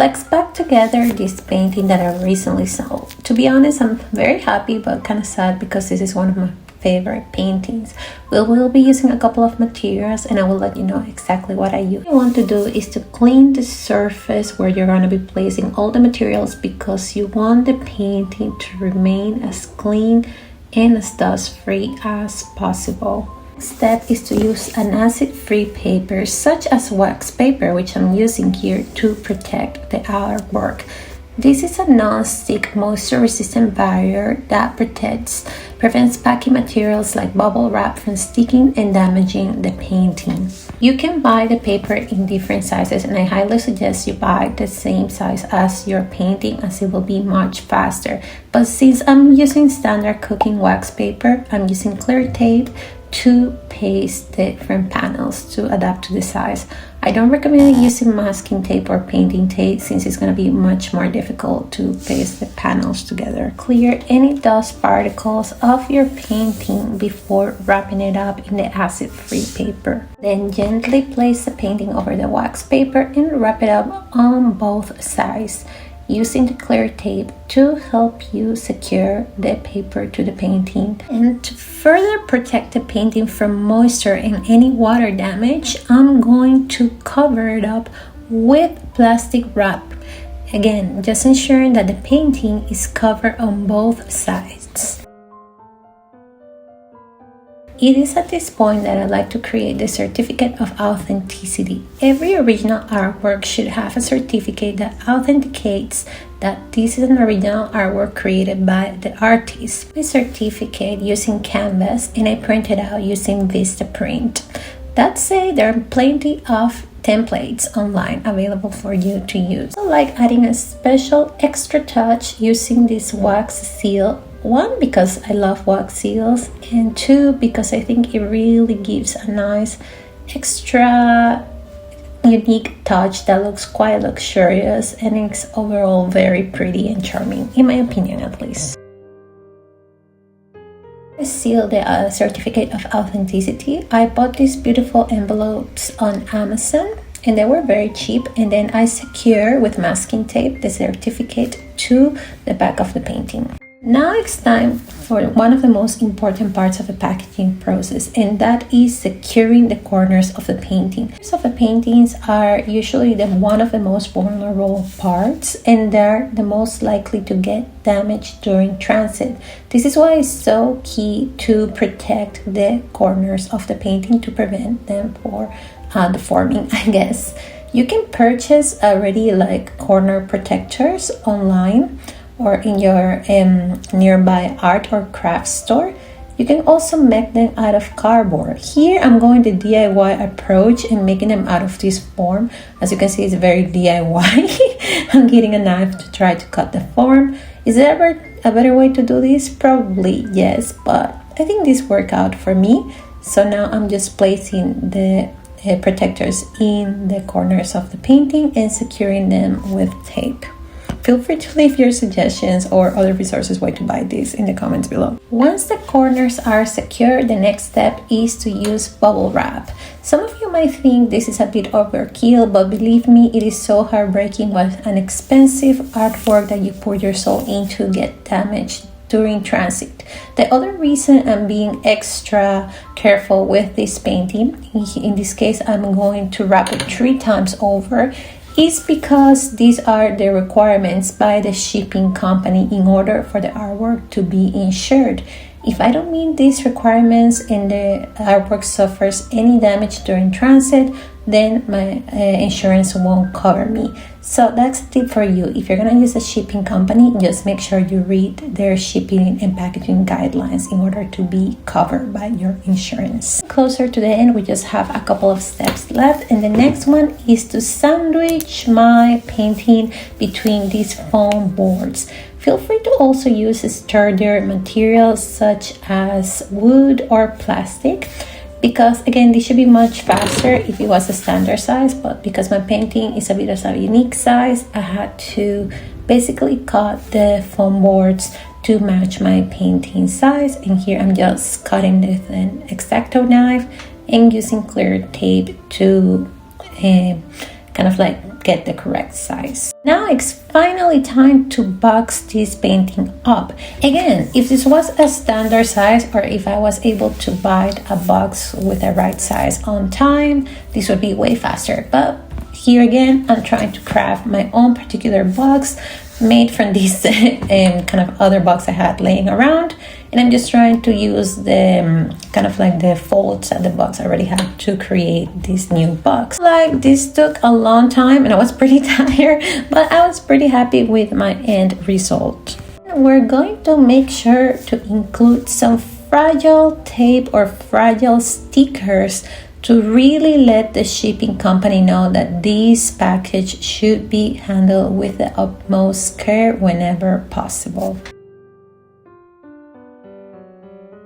Let's back together this painting that I recently sold. To be honest, I'm very happy but kind of sad because this is one of my favorite paintings. We will be using a couple of materials and I will let you know exactly what I use. What you want to do is to clean the surface where you're going to be placing all the materials because you want the painting to remain as clean and as dust free as possible. Step is to use an acid-free paper such as wax paper, which I'm using here to protect the artwork. This is a non-stick moisture-resistant barrier that prevents packing materials like bubble wrap from sticking and damaging the painting. You can buy the paper in different sizes and I highly suggest you buy the same size as your painting as it will be much faster. But since I'm using standard cooking wax paper, I'm using clear tape to paste the different panels to adapt to the size. I don't recommend using masking tape or painting tape since it's going to be much more difficult to paste the panels together. Clear any dust particles off your painting before wrapping it up in the acid-free paper. Then gently place the painting over the wax paper and wrap it up on both sides, using the clear tape to help you secure the paper to the painting. And to further protect the painting from moisture and any water damage, I'm going to cover it up with plastic wrap. Again, just ensuring that the painting is covered on both sides. It is at this point that I like to create the certificate of authenticity. Every original artwork should have a certificate that authenticates that this is an original artwork created by the artist. My certificate using canvas and I print it out using Vistaprint. That said, there are plenty of templates online available for you to use. I like adding a special extra touch using this wax seal. One, because I love wax seals, and two, because I think it really gives a nice extra unique touch that looks quite luxurious and it's overall very pretty and charming, in my opinion at least. I sealed the certificate of authenticity. I bought these beautiful envelopes on Amazon and they were very cheap, and then I secure with masking tape the certificate to the back of the painting. Now it's time for one of the most important parts of the packaging process, and that is securing the corners of the painting. Corners of the paintings are usually one of the most vulnerable parts, and they're the most likely to get damaged during transit. This is why it's so key to protect the corners of the painting to prevent them from deforming, I guess. You can purchase already like corner protectors online or in your nearby art or craft store. You can also make them out of cardboard. Here I'm going the DIY approach and making them out of this form. As you can see, it's very DIY. I'm getting a knife to try to cut the form. Is there ever a better way to do this? Probably yes, but I think this worked out for me. So now I'm just placing the protectors in the corners of the painting and securing them with tape. Feel free to leave your suggestions or other resources where to buy these in the comments below. Once the corners are secure, the next step is to use bubble wrap. Some of you might think this is a bit overkill, but believe me, it is so heartbreaking when an expensive artwork that you pour your soul into get damaged during transit. The other reason I'm being extra careful with this painting, in this case I'm going to wrap it 3 times over, is because these are the requirements by the shipping company in order for the artwork to be insured. If I don't meet these requirements and the artwork suffers any damage during transit, then my insurance won't cover me. So that's a tip for you. If you're gonna use a shipping company, just make sure you read their shipping and packaging guidelines in order to be covered by your insurance. Closer to the end, we just have a couple of steps left, and the next one is to sandwich my painting between these foam boards. Feel free to also use sturdier materials such as wood or plastic, because again, this should be much faster if it was a standard size, but because my painting is a bit of a unique size, I had to basically cut the foam boards to match my painting size. And here I'm just cutting with an X-Acto knife and using clear tape to kind of like get the correct size. Now it's finally time to box this painting up. Again, if this was a standard size, or if I was able to buy a box with the right size on time, this would be way faster. But here again, I'm trying to craft my own particular box made from this kind of other box I had laying around, and I'm just trying to use the kind of like the folds that the box already had to create this new box. Like, this took a long time and I was pretty tired, but I was pretty happy with my end result. We're going to make sure to include some fragile tape or fragile stickers to really let the shipping company know that this package should be handled with the utmost care whenever possible.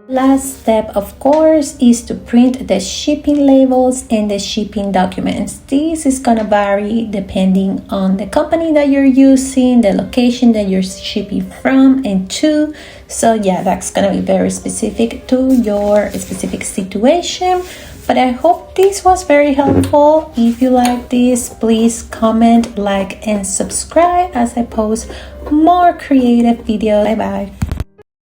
Last step, of course, is to print the shipping labels and the shipping documents. This is gonna vary depending on the company that you're using, the location that you're shipping from and to. So yeah, that's gonna be very specific to your specific situation. But I hope this was very helpful. If you like this, please comment, like, and subscribe as I post more creative videos. Bye bye.